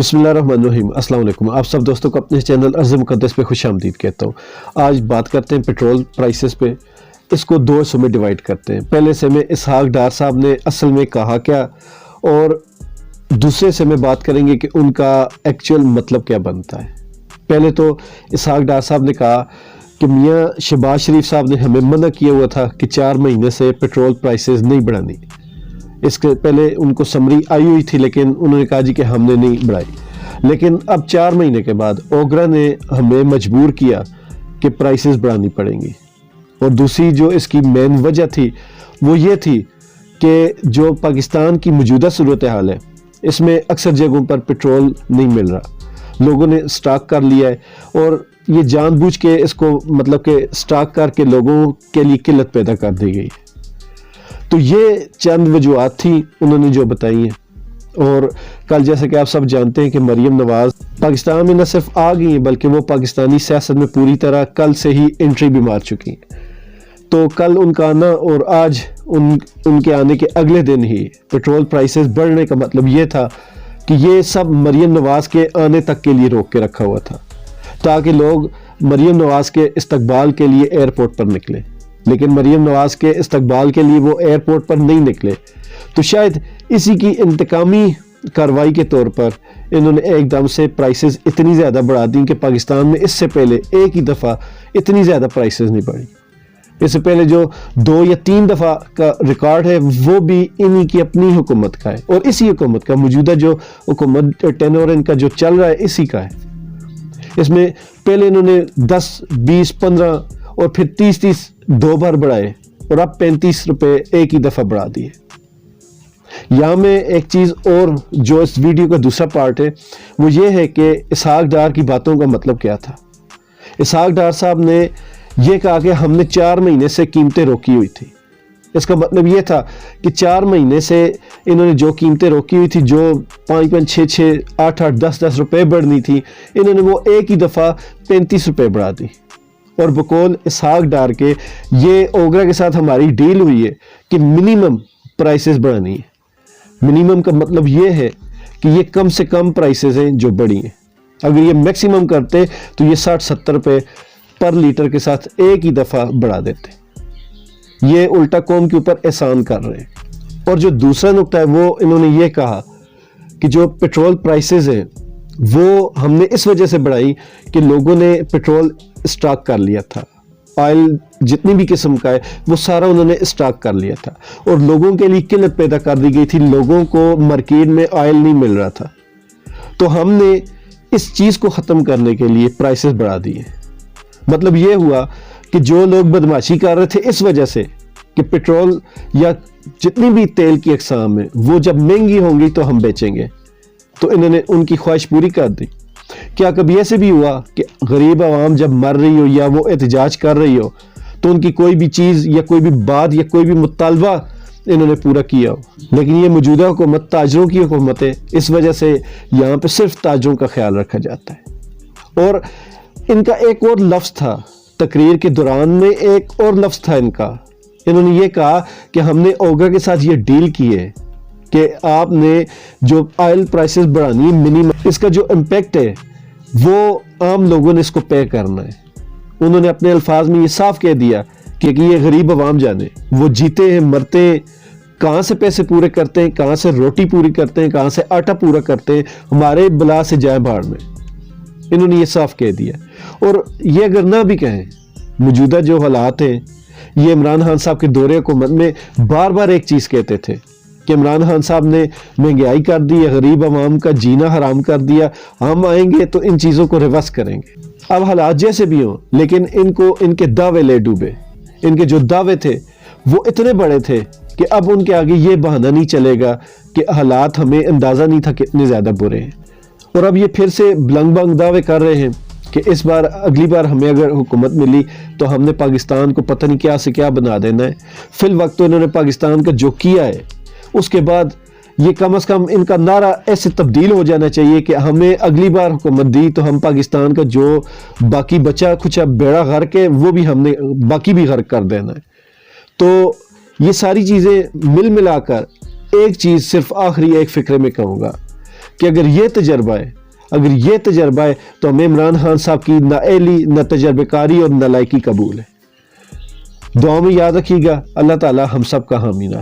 बिस्मिल्लाहिर्रहमानिर्रहीम। अस्सलाम वालेकुम। आप सब दोस्तों को अपने चैनल अर्ज़ मुक़द्दस पे खुश आमदीद कहता हूँ। आज बात करते हैं पेट्रोल प्राइसेस पे। इसको दो हिस्सों में डिवाइड करते हैं। पहले से में इसहाक डार साहब ने असल में कहा क्या, और दूसरे से में बात करेंगे कि उनका एक्चुअल मतलब क्या बनता है। पहले तो इसहाक डार साहब ने कहा कि मियाँ शहबाज शरीफ साहब ने हमें मना किया हुआ था कि 4 महीने से पेट्रोल प्राइसेस नहीं बढ़ानी। इसके पहले उनको समरी आई हुई थी, लेकिन उन्होंने कहा जी कि हमने नहीं बढ़ाई। लेकिन अब 4 महीने के बाद ओगरा ने हमें मजबूर किया कि प्राइसेस बढ़ानी पड़ेंगी। और दूसरी जो इसकी मेन वजह थी वो ये थी कि जो पाकिस्तान की मौजूदा सूरत हाल है, इसमें अक्सर जगहों पर पेट्रोल नहीं मिल रहा। लोगों ने स्टॉक कर लिया है, और ये जानबूझ के इसको मतलब कि स्टॉक करके लोगों के लिए किल्लत पैदा कर दी गई। तो ये चंद वजूहत थी उन्होंने जो बताई हैं। और कल जैसे कि आप सब जानते हैं कि मरियम नवाज पाकिस्तान में न सिर्फ आ गई हैं, बल्कि वो पाकिस्तानी सियासत में पूरी तरह कल से ही एंट्री भी मार चुकी हैं। तो कल उनका आना और आज उनके आने के अगले दिन ही पेट्रोल प्राइसेस बढ़ने का मतलब ये था कि ये सब मरियम नवाज के आने तक के लिए रोक के रखा हुआ था, ताकि लोग मरियम नवाज के इस्तकबाल के लिए एयरपोर्ट पर निकले। लेकिन मरियम नवाज के इस्तकबाल के लिए वो एयरपोर्ट पर नहीं निकले, तो शायद इसी की इंतकामी कार्रवाई के तौर पर इन्होंने एकदम से प्राइसेस इतनी ज़्यादा बढ़ा दी कि पाकिस्तान में इससे पहले एक ही दफ़ा इतनी ज़्यादा प्राइसेस नहीं बढ़ी। इससे पहले जो 2 या 3 दफ़ा का रिकॉर्ड है वो भी इन्हीं की अपनी हुकूमत का है, और इसी हुकूमत का मौजूदा जो हुकूमत टेनोर इनका जो चल रहा है इसी का है। इसमें पहले इन्होंने 10, 20, 15 और फिर 30 दो बार बढ़ाए, और अब 35 रुपए एक ही दफ़ा बढ़ा दिए। यहाँ में एक चीज़ और जो इस वीडियो का दूसरा पार्ट है वो ये है कि इसहाक डार की बातों का मतलब क्या था। इसहाक डार साहब ने ये कहा कि हमने 4 महीने से कीमतें रोकी हुई थी। इसका मतलब ये था कि 4 महीने से इन्होंने जो कीमतें रोकी हुई थी, जो 5, 6, 8, 10 रुपए बढ़नी थी, इन्होंने वो एक ही दफ़ा 35 रुपए बढ़ा दी। और बकौल इसहाक डार के ये ओगरा के साथ हमारी डील हुई है कि मिनिमम प्राइसेस बढ़ानी है। मिनिमम का मतलब ये है कि ये कम से कम प्राइसेस हैं जो बढ़ी हैं। अगर ये मैक्सिमम करते तो ये 60-70 रुपए पर लीटर के साथ एक ही दफ़ा बढ़ा देते। ये उल्टा कौम के ऊपर एहसान कर रहे हैं। और जो दूसरा नुक्ता है वो इन्होंने ये कहा कि जो पेट्रोल प्राइसेस हैं वो हमने इस वजह से बढ़ाई कि लोगों ने पेट्रोल स्टॉक कर लिया था। ऑयल जितनी भी किस्म का है वो सारा उन्होंने स्टॉक कर लिया था, और लोगों के लिए किल्लत पैदा कर दी गई थी। लोगों को मार्केट में ऑयल नहीं मिल रहा था, तो हमने इस चीज़ को ख़त्म करने के लिए प्राइसेस बढ़ा दिए। मतलब ये हुआ कि जो लोग बदमाशी कर रहे थे इस वजह से कि पेट्रोल या जितनी भी तेल की अक़साम है वो जब महंगी होंगी तो हम बेचेंगे, तो इन्होंने उनकी ख्वाहिश पूरी कर दी। क्या कभी ऐसे भी हुआ कि गरीब आवाम जब मर रही हो या वो एहतजाज कर रही हो तो उनकी कोई भी चीज़ या कोई भी बात या कोई भी मुतालबा इन्होंने पूरा किया हो? लेकिन ये मौजूदा हुकूमत ताजरों की हुकूमत है, इस वजह से यहाँ पे सिर्फ ताजरों का ख्याल रखा जाता है। और इनका एक और लफ्ज़ था तकरीर के दौरान में, एक और लफ्ज़ था इनका। इन्होंने ये कहा कि हमने ओगरा के साथ ये डील की है कि आपने जो ऑयल प्राइसेस बढ़ानी है मिनिमम, इसका जो इम्पेक्ट है वो आम लोगों ने इसको पे करना है। उन्होंने अपने अल्फाज में ये साफ कह दिया कि ये गरीब आवाम जाने, वो जीते हैं मरते हैं, कहाँ से पैसे पूरे करते हैं, कहाँ से रोटी पूरी करते हैं, कहाँ से आटा पूरा करते हैं, हमारे बला से जाए भाड़ में। इन्होंने ये साफ कह दिया। और ये अगर ना भी कहें, मौजूदा जो हालात हैं, ये इमरान खान साहब के दौरे हुकूमत में बार बार एक चीज़ कहते थे कि इमरान खान साहब ने महंगाई कर दी है, गरीब आवाम का जीना हराम कर दिया, हम आएंगे तो इन चीज़ों को रिवर्स करेंगे। अब हालात जैसे भी हों, लेकिन इनको इनके दावे ले डूबे। इनके जो दावे थे वो इतने बड़े थे कि अब उनके आगे ये बहाना नहीं चलेगा कि हालात हमें अंदाज़ा नहीं था कितने ज़्यादा बुरे हैं। और अब ये फिर से बलंग बंग दावे कर रहे हैं कि इस बार अगली बार हमें अगर हुकूमत मिली तो हमने पाकिस्तान को पता नहीं क्या से क्या बना देना है। फिल वक्त तो इन्होंने पाकिस्तान का जो किया है उसके बाद ये कम से कम इनका नारा ऐसे तब्दील हो जाना चाहिए कि हमें अगली बार हुकूमत दी तो हम पाकिस्तान का जो बाकी बचा कुछ बेड़ा गर्क है वो भी हमने बाकी भी गर्क कर देना है। तो ये सारी चीज़ें मिल मिलाकर एक चीज़ सिर्फ आखिरी एक फ़िक्रे में कहूँगा کہ اگر یہ تجربہ ہے تو ہمیں عمران خان صاحب کی نہ اہلی، نہ تجربہ کاری اور نہ لائکی قبول ہے۔ دعا میں یاد رکھیے گا۔ اللہ تعالی ہم سب کا حامی ناصر۔